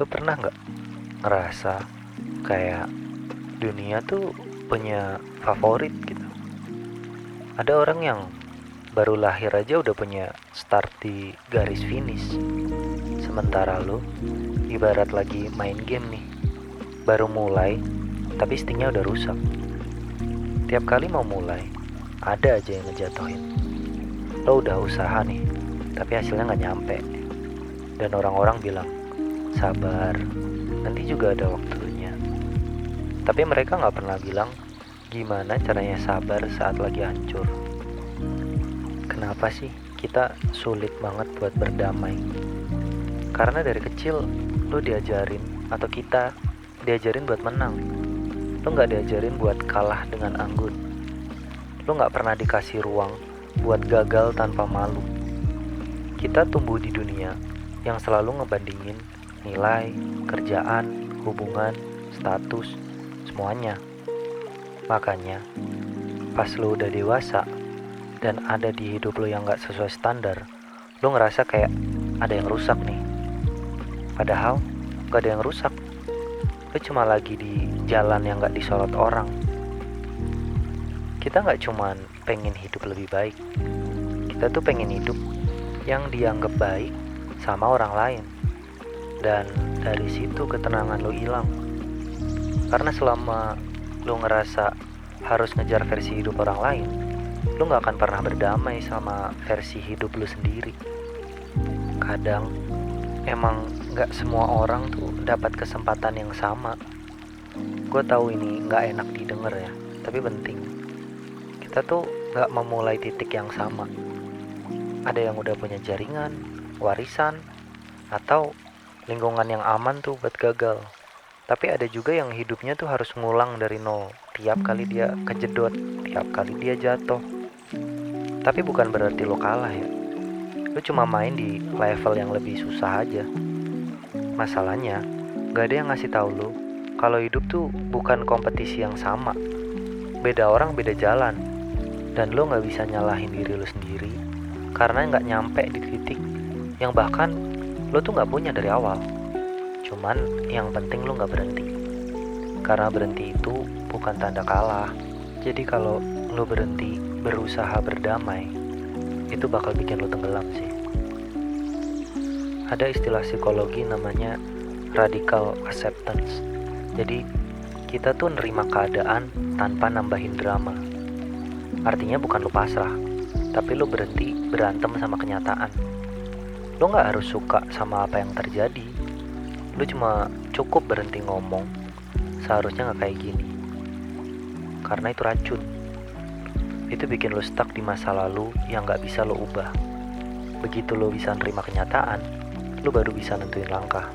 Lo pernah nggak ngerasa kayak dunia tuh punya favorit gitu? Ada orang yang baru lahir aja udah punya start di garis finish. Sementara lo ibarat lagi main game nih, baru mulai tapi sticknya udah rusak. Tiap kali mau mulai, ada aja yang ngejatohin. Lo udah usaha nih, tapi hasilnya nggak nyampe. Dan orang-orang bilang, sabar, nanti juga ada waktunya. Tapi mereka nggak pernah bilang gimana caranya sabar saat lagi hancur. Kenapa sih kita sulit banget buat berdamai? Karena dari kecil lo diajarin, atau kita diajarin buat menang. Lo nggak diajarin buat kalah dengan anggun. Lo nggak pernah dikasih ruang buat gagal tanpa malu. Kita tumbuh di dunia yang selalu ngebandingin nilai, kerjaan, hubungan, status, semuanya. Makanya, pas lo udah dewasa dan ada di hidup lo yang gak sesuai standar, lo ngerasa kayak ada yang rusak nih. Padahal gak ada yang rusak. Lo cuma lagi di jalan yang gak disorot orang. Kita gak cuman pengen hidup lebih baik. Kita tuh pengen hidup yang dianggap baik sama orang lain. Dan dari situ ketenangan lo hilang. Karena selama lo ngerasa harus ngejar versi hidup orang lain, lo gak akan pernah berdamai sama versi hidup lo sendiri. Kadang emang gak semua orang tuh dapat kesempatan yang sama. Gue tahu ini gak enak didengar ya, tapi penting. Kita tuh gak memulai titik yang sama. Ada yang udah punya jaringan, warisan, atau lingkungan yang aman tuh buat gagal. Tapi ada juga yang hidupnya tuh harus ngulang dari nol. Tiap kali dia kejedot, tiap kali dia jatuh. Tapi bukan berarti lo kalah ya. Lo cuma main di level yang lebih susah aja. Masalahnya, gak ada yang ngasih tahu lo kalau hidup tuh bukan kompetisi yang sama. Beda orang beda jalan. Dan lo gak bisa nyalahin diri lo sendiri karena gak nyampe di titik yang bahkan lo tuh gak punya dari awal. Cuman yang penting lo gak berhenti. Karena berhenti itu bukan tanda kalah. Jadi kalau lo berhenti berusaha berdamai, itu bakal bikin lo tenggelam sih. Ada istilah psikologi namanya radical acceptance. Jadi kita tuh nerima keadaan tanpa nambahin drama. Artinya bukan lo pasrah, tapi lo berhenti berantem sama kenyataan. Lo gak harus suka sama apa yang terjadi. Lo cuma cukup berhenti ngomong, seharusnya gak kayak gini. Karena itu racun. Itu bikin lo stuck di masa lalu yang gak bisa lo ubah. Begitu lo bisa nerima kenyataan, lo baru bisa nentuin langkah.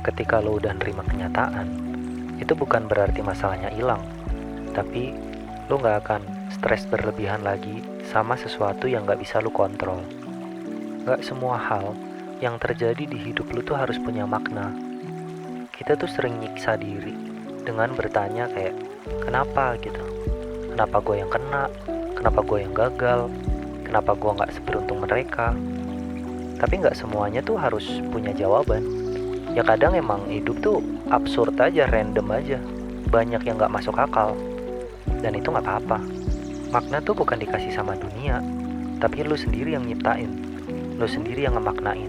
Ketika lo udah nerima kenyataan, itu bukan berarti masalahnya hilang. Tapi lo gak akan stres berlebihan lagi sama sesuatu yang gak bisa lo kontrol. Gak semua hal yang terjadi di hidup lu tuh harus punya makna. Kita tuh sering nyiksa diri dengan bertanya kayak, kenapa gitu? Kenapa gue yang kena? Kenapa gue yang gagal? Kenapa gue gak seberuntung mereka? Tapi gak semuanya tuh harus punya jawaban. Ya kadang emang hidup tuh absurd aja, random aja. Banyak yang gak masuk akal. Dan itu gak apa-apa. Makna tuh bukan dikasih sama dunia, tapi lu sendiri yang nyiptain. Lu sendiri yang ngemaknain.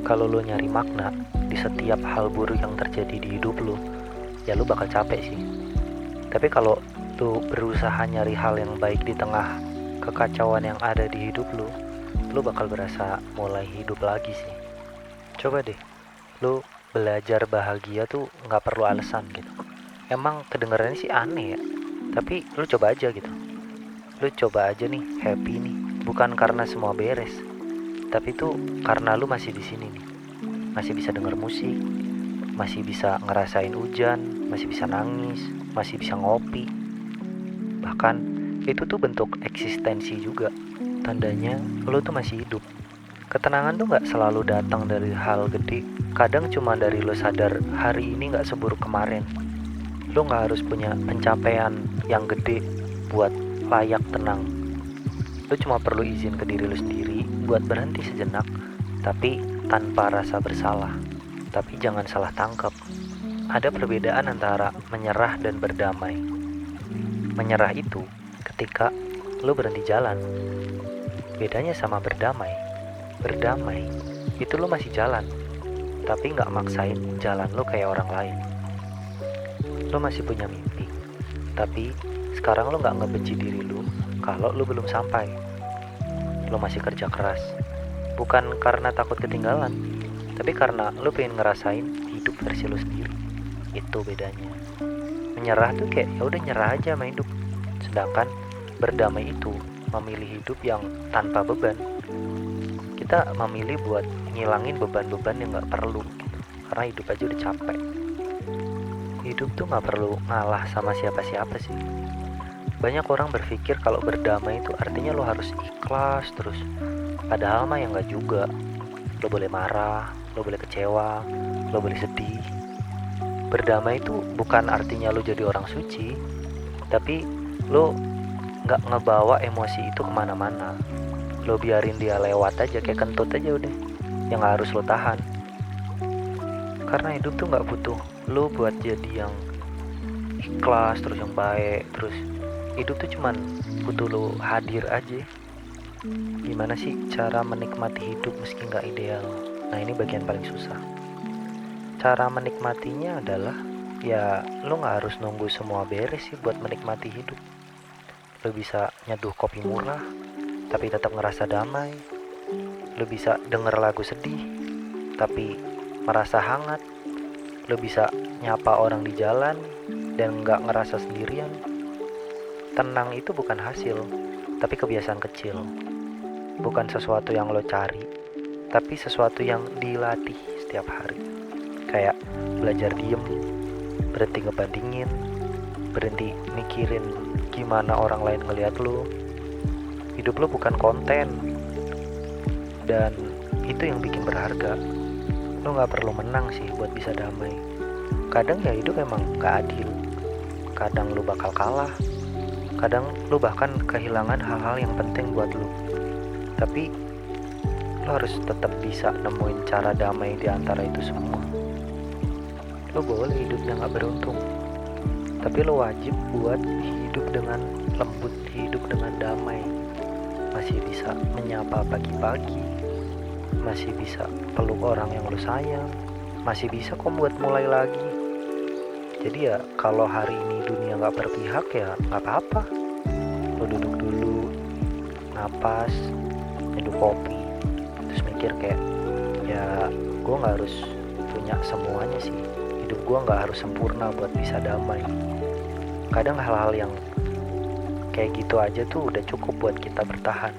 Kalau lu nyari makna di setiap hal buruk yang terjadi di hidup lu, ya lu bakal capek sih. Tapi kalau lu berusaha nyari hal yang baik di tengah kekacauan yang ada di hidup lu bakal berasa mulai hidup lagi sih. Coba deh, lu belajar bahagia tuh gak perlu alasan gitu. Emang kedengarannya sih aneh ya, tapi lu coba aja gitu. Lu coba aja nih, happy nih. Bukan karena semua beres, tapi tuh karena lu masih di sini nih. Masih bisa denger musik, masih bisa ngerasain hujan, masih bisa nangis, masih bisa ngopi. Bahkan itu tuh bentuk eksistensi juga. Tandanya lu tuh masih hidup. Ketenangan tuh gak selalu datang dari hal gede. Kadang cuma dari lu sadar hari ini gak seburuk kemarin. Lu gak harus punya pencapaian yang gede buat layak tenang. Lu cuma perlu izin ke diri lu sendiri buat berhenti sejenak, tapi tanpa rasa bersalah. Tapi jangan salah tangkap, ada perbedaan antara menyerah dan berdamai. Menyerah itu ketika lo berhenti jalan. Bedanya sama berdamai. Berdamai itu lo masih jalan, tapi nggak maksain jalan lo kayak orang lain. Lo masih punya mimpi, tapi sekarang lo nggak ngebenci diri lo kalau lo belum sampai. Lo masih kerja keras, bukan karena takut ketinggalan, tapi karena lo pengen ngerasain hidup versi lo sendiri. Itu bedanya. Menyerah tuh kayak ya udah nyerah aja sama hidup. Sedangkan berdamai itu memilih hidup yang tanpa beban. Kita memilih buat ngilangin beban-beban yang nggak perlu gitu. Karena hidup aja udah capek. Hidup tuh nggak perlu ngalah sama siapa-siapa sih. Banyak orang berpikir kalau berdamai itu artinya lo harus ikhlas terus. Padahal mah ya nggak juga. Lo boleh marah, lo boleh kecewa, lo boleh sedih. Berdamai itu bukan artinya lo jadi orang suci, tapi lo nggak ngebawa emosi itu kemana-mana. Lo biarin dia lewat aja kayak kentut aja udah, yang nggak harus lo tahan. Karena hidup tuh nggak butuh lo buat jadi yang ikhlas terus yang baik terus. Hidup tuh cuman butuh lo hadir aja. Gimana sih cara menikmati hidup meski nggak ideal? Nah ini bagian paling susah. Cara menikmatinya adalah ya lo gak harus nunggu semua beres sih buat menikmati hidup. Lo bisa nyeduh kopi murah tapi tetap ngerasa damai. Lo bisa denger lagu sedih tapi merasa hangat. Lo bisa nyapa orang di jalan dan gak ngerasa sendirian. Tenang itu bukan hasil, tapi kebiasaan kecil. Bukan sesuatu yang lo cari, tapi sesuatu yang dilatih setiap hari. Kayak belajar diem, berhenti ngebandingin, berhenti mikirin gimana orang lain ngeliat lo. Hidup lo bukan konten, dan itu yang bikin berharga. Lo gak perlu menang sih buat bisa damai. Kadang ya hidup emang gak adil. Kadang lo bakal kalah, kadang lo bahkan kehilangan hal-hal yang penting buat lo. Tapi lo harus tetap bisa nemuin cara damai di antara itu semua. Lo boleh hidupnya gak beruntung, tapi lo wajib buat hidup dengan lembut, hidup dengan damai. Masih bisa menyapa pagi-pagi, masih bisa peluk orang yang lo sayang, masih bisa kok buat mulai lagi. Jadi ya kalau hari ini dunia gak berpihak ya gak apa-apa. Lo duduk dulu, napas, nyeduh kopi, terus mikir kayak ya gue gak harus punya semuanya sih. Hidup gue gak harus sempurna buat bisa damai. Kadang hal-hal yang kayak gitu aja tuh udah cukup buat kita bertahan.